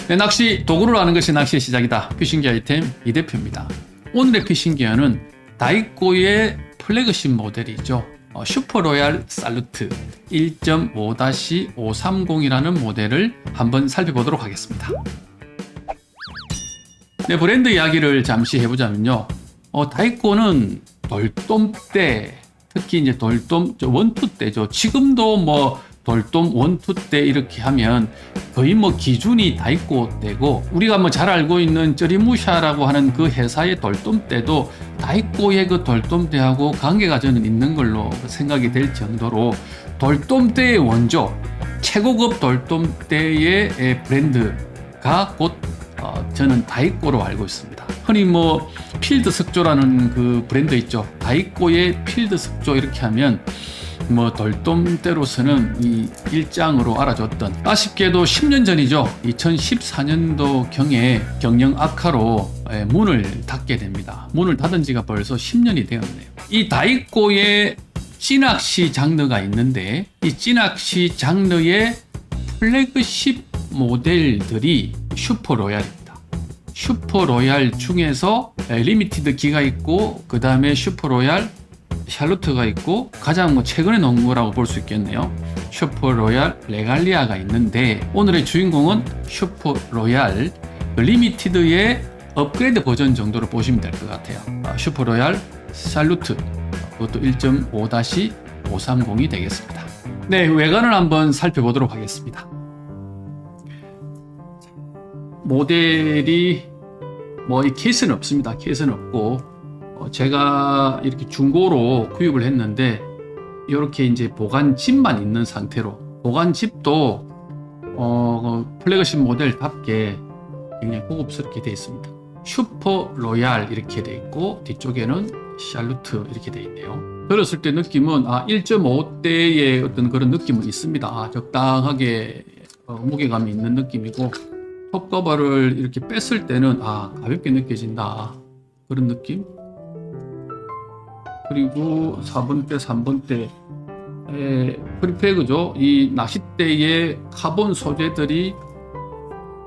네, 낚시 도구를 아는 것이 낚시의 시작이다. 피싱기 아이템 이 대표입니다. 오늘의 피싱기어는 다이꼬의 플래그십 모델이죠. 슈퍼로얄 살루트 1.5-530이라는 모델을 한번 살펴보도록 하겠습니다. 네, 브랜드 이야기를 잠시 해보자면요. 다이꼬는 돌돔대, 특히 이제 돌돔 원투대죠. 지금도 뭐 돌돔 원투대 이렇게 하면 거의 뭐 기준이 다이꼬대고, 우리가 뭐 잘 알고 있는 쩌리무샤라고 하는 그 회사의 돌돔대도 다이꼬의 그 돌돔대하고 관계가 저는 있는 걸로 생각이 될 정도로 돌돔대의 원조, 최고급 돌돔대의 브랜드가 곧 저는 다이꼬로 알고 있습니다. 흔히 뭐 필드 석조라는 그 브랜드 있죠. 다이꼬의 필드 석조 이렇게 하면 뭐 돌돔대로서는 이 일장으로 알아줬던, 아쉽게도 10년 전이죠. 2014년도 경에 경영 악화로 문을 닫게 됩니다. 문을 닫은 지가 벌써 10년이 되었네요. 이 다이꼬의 찌낚시 장르가 있는데, 이 찌낚시 장르의 플래그십 모델들이 슈퍼로얄입니다. 슈퍼로얄 중에서 리미티드 기가 있고, 그 다음에 슈퍼로얄 샬루트가 있고, 가장 뭐 최근에 나온 거라고 볼 수 있겠네요. 슈퍼로얄 레갈리아가 있는데, 오늘의 주인공은 슈퍼로얄 리미티드의 업그레이드 버전 정도로 보시면 될 것 같아요. 슈퍼로얄 샬루트, 그것도 1.5-530이 되겠습니다. 네, 외관을 한번 살펴보도록 하겠습니다. 모델이 뭐 이 케이스는 없습니다. 케이스는 없고, 제가 이렇게 중고로 구입을 했는데 이렇게 이제 보관집만 있는 상태로, 보관집도 플래그십 모델답게 굉장히 고급스럽게 되어 있습니다. 슈퍼 로얄 이렇게 되어 있고, 뒤쪽에는 샬루트 이렇게 되어 있네요. 들었을 때 느낌은 1.5대의 어떤 그런 느낌은 있습니다. 적당하게 무게감이 있는 느낌이고, 톱커버를 이렇게 뺐을 때는 가볍게 느껴진다, 그런 느낌. 그리고 4번대, 3번대 프리프레그죠. 이 낚싯대의 카본 소재들이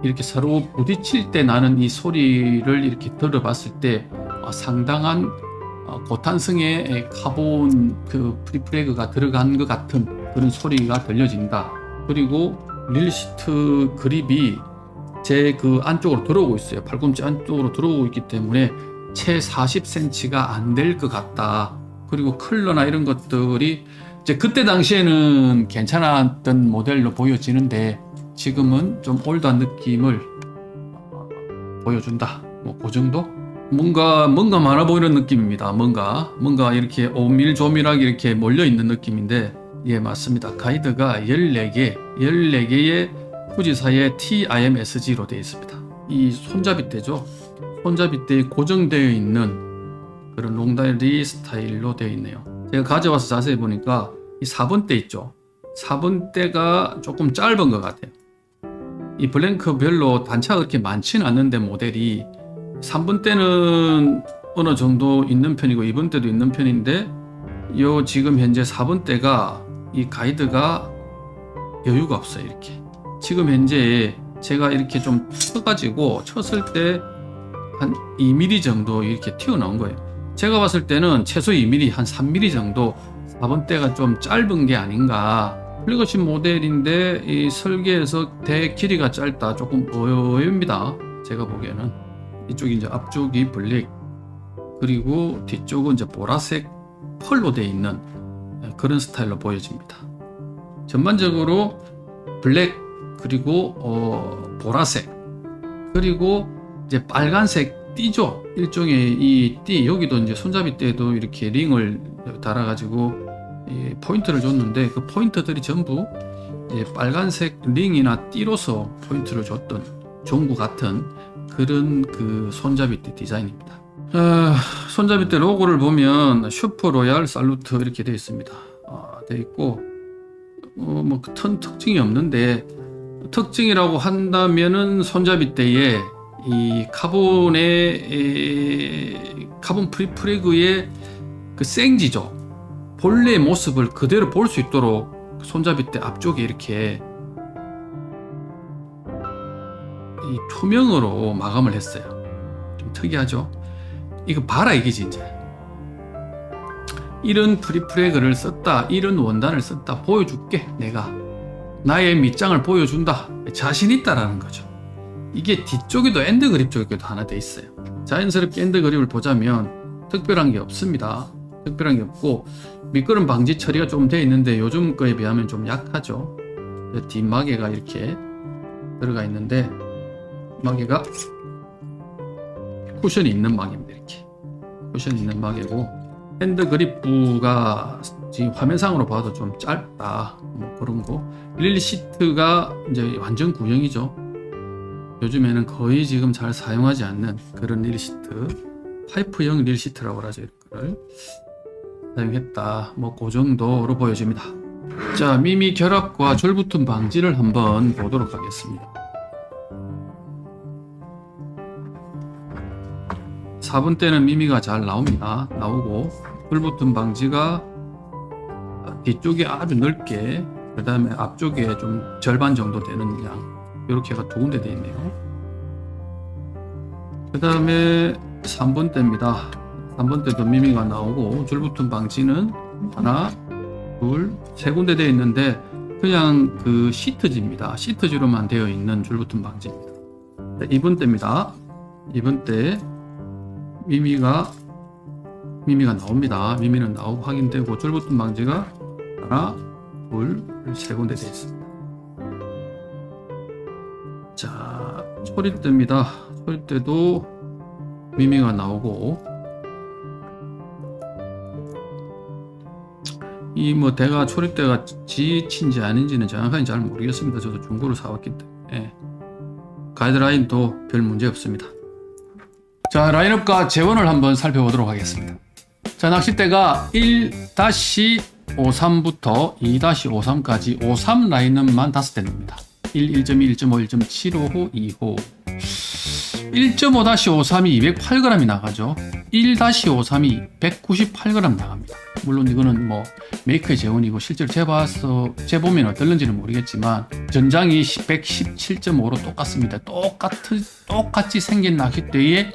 이렇게 서로 부딪힐 때 나는 이 소리를 이렇게 들어봤을 때 상당한 고탄성의 카본 그 프리프레그가 들어간 것 같은 그런 소리가 들려진다. 그리고 릴시트 그립이 제 그 안쪽으로 들어오고 있어요. 팔꿈치 안쪽으로 들어오고 있기 때문에 채 40cm가 안 될 것 같다. 그리고 컬러나 이런 것들이 이제 그때 당시에는 괜찮았던 모델로 보여지는데, 지금은 좀 올드한 느낌을 보여준다. 뭐 그 정도? 뭔가 많아 보이는 느낌입니다. 뭔가 이렇게 오밀조밀하게 이렇게 몰려 있는 느낌인데, 예, 맞습니다. 가이드가 14개의 후지사의 TIMSG로 되어 있습니다. 이 손잡이대죠. 손잡이대에 고정되어 있는 그런 롱다리 스타일로 되어 있네요. 제가 가져와서 자세히 보니까 이 4번대 있죠. 4번대가 조금 짧은 것 같아요. 이 블랭크별로 단차가 그렇게 많지는 않는데, 모델이 3번대는 어느 정도 있는 편이고 2번대도 있는 편인데, 요 지금 현재 4번대가 이 가이드가 여유가 없어요. 이렇게 지금 현재 제가 이렇게 좀 쳐가지고 쳤을 때 한 2mm 정도 이렇게 튀어나온 거예요. 제가 봤을 때는 최소 2mm, 한 3mm 정도 4번대가 좀 짧은 게 아닌가. 플래그십 모델인데 이 설계에서 대 길이가 짧다, 조금 의외입니다. 제가 보기에는. 이쪽이 이제 앞쪽이 블랙, 그리고 뒤쪽은 이제 보라색 펄로 되어 있는 그런 스타일로 보여집니다. 전반적으로 블랙, 그리고 보라색, 그리고 이제 빨간색 띠죠. 일종의 이 띠, 여기도 이제 손잡이대에도 이렇게 링을 달아가지고 포인트를 줬는데, 그 포인트들이 전부 이제 빨간색 링이나 띠로서 포인트를 줬던 종구 같은 그런 그 손잡이대 디자인입니다. 손잡이대 로고를 보면 슈퍼로얄 살루트 이렇게 되어 있습니다. 되어 있고, 뭐 큰 특징이 없는데, 특징이라고 한다면은 손잡이대에 이 카본 프리프레그의 그 생지죠. 본래의 모습을 그대로 볼 수 있도록 손잡이대 앞쪽에 이렇게 이 투명으로 마감을 했어요. 좀 특이하죠? 이거 봐라 이게지 이제. 이런 프리프레그를 썼다, 이런 원단을 썼다 보여줄게. 내가 나의 밑장을 보여준다, 자신 있다라는 거죠. 이게 뒤쪽에도 엔드 그립 쪽에도 하나 돼 있어요. 자연스럽게 엔드 그립을 보자면 특별한 게 없습니다. 특별한 게 없고 미끄럼 방지 처리가 좀 돼 있는데 요즘 거에 비하면 좀 약하죠. 뒷마개가 이렇게 들어가 있는데 마개가 쿠션이 있는 마개입니다. 이렇게 쿠션이 있는 마개고 핸드 그립부가 지금 화면상으로 봐도 좀 짧다, 뭐 그런 거. 릴 시트가 이제 완전 구형이죠. 요즘에는 거의 지금 잘 사용하지 않는 그런 릴 시트, 파이프형 릴 시트라고 하죠. 이거를 사용했다, 뭐 그 정도로 보여집니다. 자, 미미 결합과 줄붙음 방지를 한번 보도록 하겠습니다. 4번 때는 미미가 잘 나옵니다. 나오고 줄붙음 방지가 뒤쪽에 아주 넓게, 그 다음에 앞쪽에 좀 절반 정도 되는 양, 이렇게가 두 군데 되어 있네요. 그 다음에 3번 때입니다. 3번 때도 미미가 나오고 줄붙음 방지는 하나, 둘, 세 군데 되어 있는데 그냥 그 시트지입니다. 시트지로만 되어 있는 줄붙음 방지입니다. 2번 때입니다. 2번 때 미미가 나옵니다. 미미는 나오고 확인되고 줄붙음 방지가 하나, 둘, 세 군데 되어 있습니다. 자, 초리대입니다. 초리대도 미미가 나오고 이 뭐 대가 초리대가 지친지 아닌지는 정확하게 잘 모르겠습니다. 저도 중고로 사왔기 때문에 가이드라인도 별 문제 없습니다. 자, 라인업과 재원을 한번 살펴보도록 하겠습니다. 자, 낚싯대가 1-53부터 2-53까지 53 라인업만 5대입니다. 1, 1.2, 1.5, 1.75호, 2호. 1.5-53이 208g이 나가죠. 1-53이 198g 나갑니다. 물론 이거는 뭐 메이커의 재원이고 실제로 재보면 어떨는지는 모르겠지만 전장이 117.5로 똑같습니다. 똑같이 생긴 낚싯대에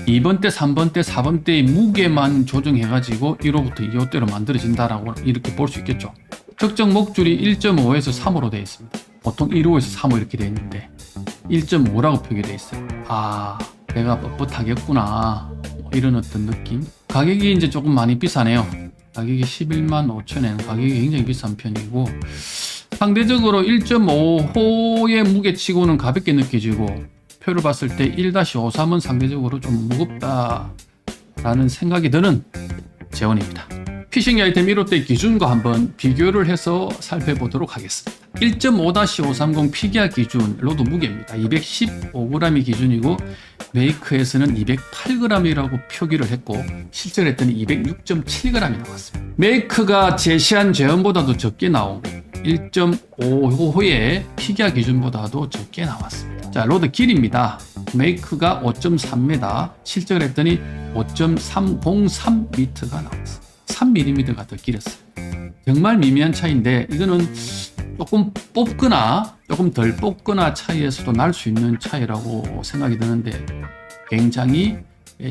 2번 대, 3번 대, 4번 대의 무게만 조정해가지고 1호부터 2호대로 만들어진다라고 이렇게 볼 수 있겠죠. 적정 목줄이 1.5에서 3호로 되어 있습니다. 보통 1호에서 3호 이렇게 되어 있는데 1.5라고 표기되어 있어요. 아, 내가 뻣뻣하겠구나, 뭐 이런 어떤 느낌. 가격이 이제 조금 많이 비싸네요. 가격이 11만 5천엔, 가격이 굉장히 비싼 편이고 상대적으로 1.5호의 무게치고는 가볍게 느껴지고 표를 봤을 때 1-53은 상대적으로 좀 무겁다라는 생각이 드는 재원입니다. 피싱 아이템 1호대 기준과 한번 비교를 해서 살펴보도록 하겠습니다. 1.5-530 피기아 기준 로드 무게입니다. 215g이 기준이고 메이커에서는 208g이라고 표기를 했고 실제로 했더니 206.7g이 나왔습니다. 메이커가 제시한 재원보다도 적게 나오고 1.5호의 피기아 기준보다도 적게 나왔습니다. 자, 로드 길입니다. 메이커가 5.3m, 실제로 했더니 5.303m가 나왔습니다. 3mm가 더 길었어요. 정말 미미한 차이인데 이거는 조금 뽑거나 조금 덜 뽑거나 차이에서도 날 수 있는 차이라고 생각이 드는데 굉장히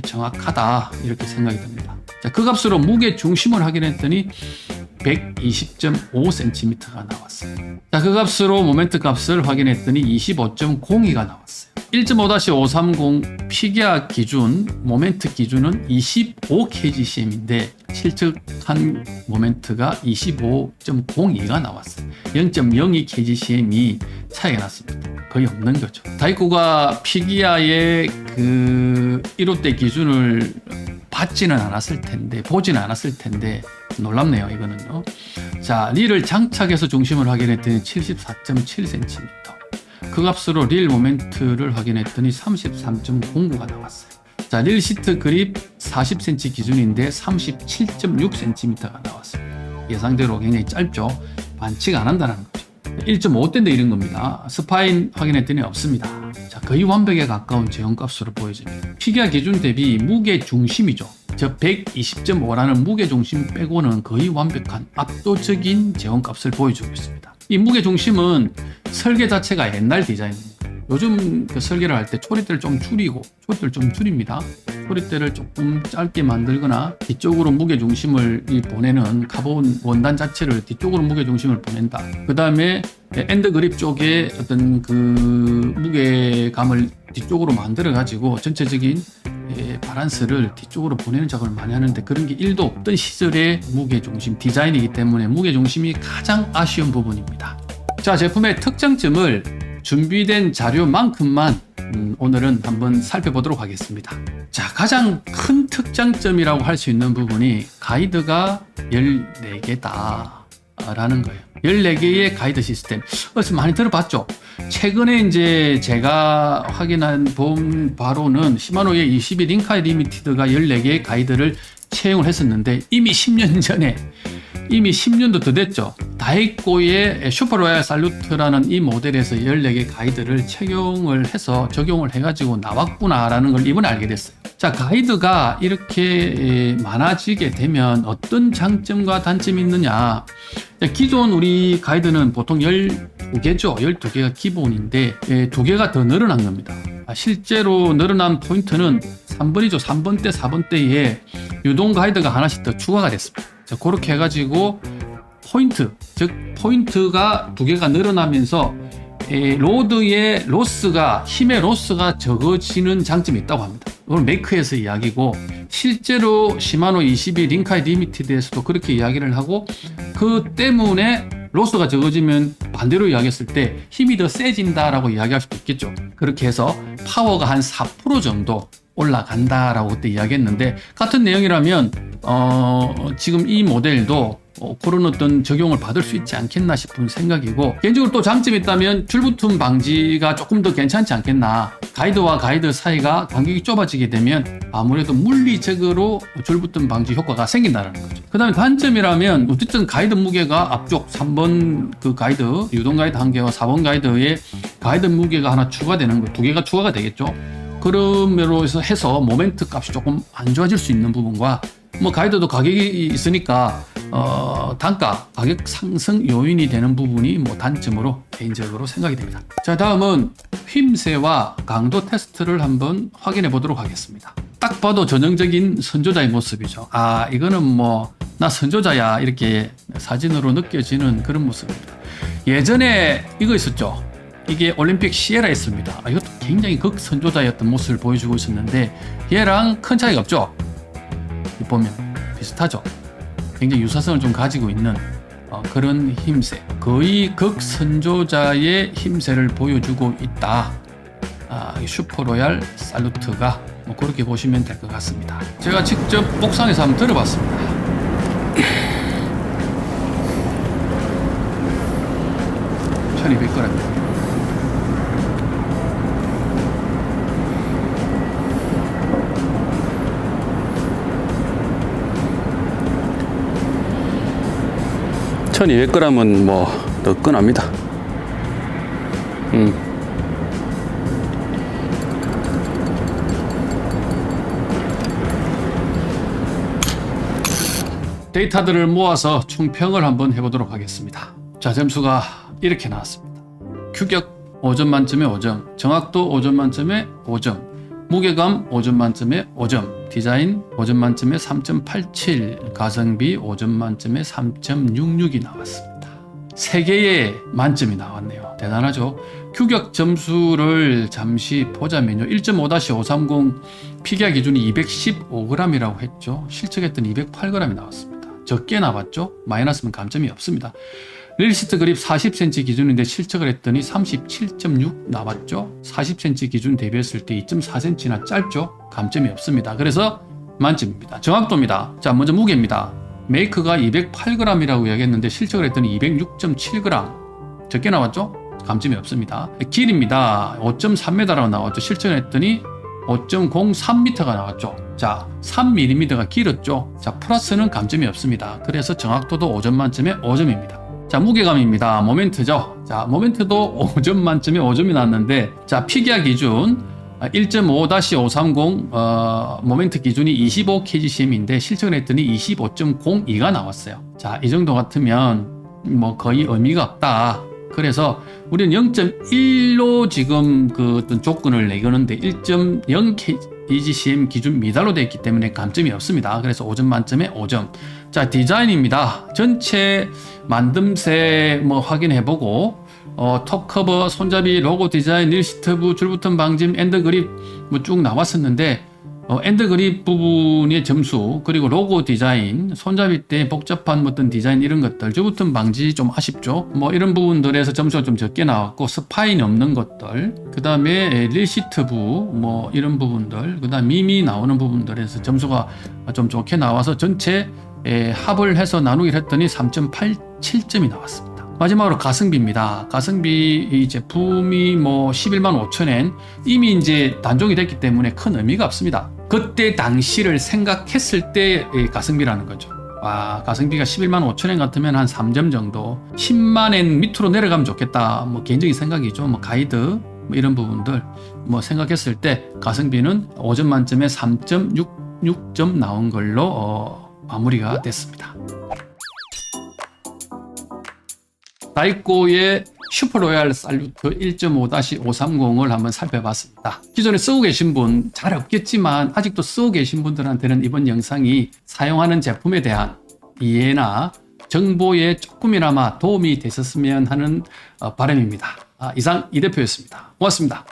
정확하다 이렇게 생각이 듭니다. 자, 그 값으로 무게 중심을 확인했더니 120.5cm가 나왔어요. 자, 그 값으로 모멘트 값을 확인했더니 25.02가 나왔어요. 1.5-530 피기아 기준 모멘트 기준은 25kgcm인데 실측한 모멘트가 25.02가 나왔어요. 0.02kgcm이 차이가 났습니다. 거의 없는 거죠. 다이코가 피기아의 그 1호대 기준을 보지는 않았을 텐데 놀랍네요, 이거는요. 자, 릴을 장착해서 중심을 확인했더니 74.7cm. 그 값으로 릴 모멘트를 확인했더니 33.09가 나왔어요. 자, 릴 시트 그립 40cm 기준인데 37.6cm가 나왔습니다. 예상대로 굉장히 짧죠. 반칙 안 한다는 거죠. 1.5대인데 이런 겁니다. 스파인 확인했더니 없습니다. 자, 거의 완벽에 가까운 제형값으로 보여집니다. 피기아 기준 대비 무게 중심이죠. 즉 120.5라는 무게 중심 빼고는 거의 완벽한 압도적인 제형값을 보여주고 있습니다. 이 무게 중심은 설계 자체가 옛날 디자인입니다. 요즘 그 설계를 할 때 초리대를 좀 줄이고, 초리대를 좀 줄입니다. 초리대를 조금 짧게 만들거나 뒤쪽으로 무게중심을 보내는 카본 원단 자체를 뒤쪽으로 무게중심을 보낸다. 그 다음에 엔드 그립 쪽에 어떤 그 무게감을 뒤쪽으로 만들어 가지고 전체적인 바란스를 뒤쪽으로 보내는 작업을 많이 하는데, 그런 게 1도 없던 시절의 무게중심 디자인이기 때문에 무게중심이 가장 아쉬운 부분입니다. 자, 제품의 특장점을 준비된 자료만큼만 오늘은 한번 살펴보도록 하겠습니다. 자, 가장 큰 특장점이라고 할 수 있는 부분이 가이드가 14개다 라는 거예요. 14개의 가이드 시스템. 어디서 많이 들어봤죠? 최근에 이제 제가 확인한 본 바로는 시마노의 22 링카이 리미티드가 14개의 가이드를 채용을 했었는데, 이미 10년 전에, 이미 10년도 더 됐죠. 다이코의 슈퍼로얄 살루트라는 이 모델에서 14개 가이드를 적용을 해가지고 나왔구나라는 걸 이번에 알게 됐어요. 자, 가이드가 이렇게 많아지게 되면 어떤 장점과 단점이 있느냐. 기존 우리 가이드는 보통 12개죠. 12개가 기본인데 2개가 더 늘어난 겁니다. 실제로 늘어난 포인트는 3번이죠. 3번대, 4번대에 유동 가이드가 하나씩 더 추가가 됐습니다. 자, 그렇게 해가지고 포인트, 즉 포인트가 2개가 늘어나면서 로드의 로스가, 힘의 로스가 적어지는 장점이 있다고 합니다. 이건 메이크에서 이야기고, 실제로 시마노 22 링카이 리미티드에서도 그렇게 이야기를 하고, 그 때문에 로스가 적어지면 반대로 이야기했을 때 힘이 더 세진다라고 이야기할 수도 있겠죠. 그렇게 해서 파워가 한 4% 정도 올라간다라고 그때 이야기했는데, 같은 내용이라면 지금 이 모델도 그런 어떤 적용을 받을 수 있지 않겠나 싶은 생각이고, 개인적으로 또 장점이 있다면 줄부품 방지가 조금 더 괜찮지 않겠나. 가이드와 가이드 사이가 간격이 좁아지게 되면 아무래도 물리적으로 줄부품 방지 효과가 생긴다는 거죠. 그 다음에 단점이라면 어쨌든 가이드 무게가 앞쪽 3번 그 가이드, 유동 가이드 1개와 4번 가이드에 가이드 무게가 하나 추가되는 거, 2개가 추가가 되겠죠. 그러므로 해서 모멘트 값이 조금 안 좋아질 수 있는 부분과, 뭐 가이드도 가격이 있으니까 단가, 가격 상승 요인이 되는 부분이 뭐 단점으로 개인적으로 생각이 됩니다. 자, 다음은 휨새와 강도 테스트를 한번 확인해 보도록 하겠습니다. 딱 봐도 전형적인 선조자의 모습이죠. 아, 이거는 뭐 나 선조자야 이렇게 사진으로 느껴지는 그런 모습입니다. 예전에 이거 있었죠. 이게 올림픽 시에라 있습니다. 이것도 굉장히 극선조자였던 모습을 보여주고 있었는데, 얘랑 큰 차이가 없죠. 보면 비슷하죠. 굉장히 유사성을 좀 가지고 있는 그런 휨새, 거의 극선조자의 휨새를 보여주고 있다. 슈퍼로얄 살루트가 뭐 그렇게 보시면 될 것 같습니다. 제가 직접 옥상에서 한번 들어봤습니다. 1200g. (1200g) 은 뭐 뜨끈합니다. 데이터들을 모아서 총평을 한번 해보도록 하겠습니다. 자, 점수가 이렇게 나왔습니다. 규격 5점 만점에 5점, 정확도 5점 만점에 5점, 무게감 5점 만점에 5점, 디자인 5점 만점에 3.87, 가성비 5점 만점에 3.66이 나왔습니다. 3개의 만점이 나왔네요. 대단하죠? 규격 점수를 잠시 보자면요. 1.5-530 피기하 기준이 215g이라고 했죠. 실측했더니 208g이 나왔습니다. 적게 나왔죠? 마이너스면 감점이 없습니다. 릴시트 그립 40cm 기준인데 실측을 했더니 37.6 나왔죠? 40cm 기준 대비했을 때 2.4cm나 짧죠? 감점이 없습니다. 그래서 만점입니다. 정확도입니다. 자, 먼저 무게입니다. 메이크가 208g이라고 이야기했는데 실측을 했더니 206.7g. 적게 나왔죠? 감점이 없습니다. 길입니다. 5.3m라고 나왔죠? 실측을 했더니 5.03m가 나왔죠. 자, 3mm가 길었죠. 자, 플러스는 감점이 없습니다. 그래서 정확도도 5점 만점에 5점입니다. 자, 무게감입니다. 모멘트죠. 자, 모멘트도 5점 만점에 5점이 나왔는데, 자, 피기하 기준 1.5-530 모멘트 기준이 25kgcm인데 실측을 했더니 25.02가 나왔어요. 자, 이 정도 같으면 뭐 거의 의미가 없다. 그래서 우리는 0.1로 지금 그 어떤 조건을 내거는데 1.0 EGCM 기준 미달로 되어 있기 때문에 감점이 없습니다. 그래서 5점 만점에 5점. 자, 디자인입니다. 전체 만듦새 뭐 확인해보고 톱 커버, 손잡이, 로고 디자인, 닐시트브, 줄부튼 방짐, 엔드 그립 뭐 쭉 나왔었는데 엔드 그립 부분의 점수, 그리고 로고 디자인, 손잡이 때 복잡한 어떤 디자인 이런 것들, 줄부튼 방지 좀 아쉽죠. 뭐 이런 부분들에서 점수가 좀 적게 나왔고, 스파인 없는 것들, 그 다음에 릴시트부 뭐 이런 부분들, 그 다음 미미 나오는 부분들에서 점수가 좀 좋게 나와서 전체 합을 해서 나누기를 했더니 3.87점이 나왔습니다. 마지막으로 가성비입니다. 가성비 이 제품이 뭐 11만 5천엔 이미 이제 단종이 됐기 때문에 큰 의미가 없습니다. 그때 당시를 생각했을 때의 가성비라는 거죠. 가성비가 11만 5천엔 같으면 한 3점 정도, 10만엔 밑으로 내려가면 좋겠다. 뭐 개인적인 생각이죠. 뭐 가이드 뭐 이런 부분들 뭐 생각했을 때 가성비는 5점 만점에 3.66점 나온 걸로 마무리가 됐습니다. 다이코의 슈퍼로얄 살루트 1.5-530을 한번 살펴봤습니다. 기존에 쓰고 계신 분 잘 없겠지만 아직도 쓰고 계신 분들한테는 이번 영상이 사용하는 제품에 대한 이해나 정보에 조금이나마 도움이 되셨으면 하는 바람입니다. 이상 이 대표였습니다. 고맙습니다.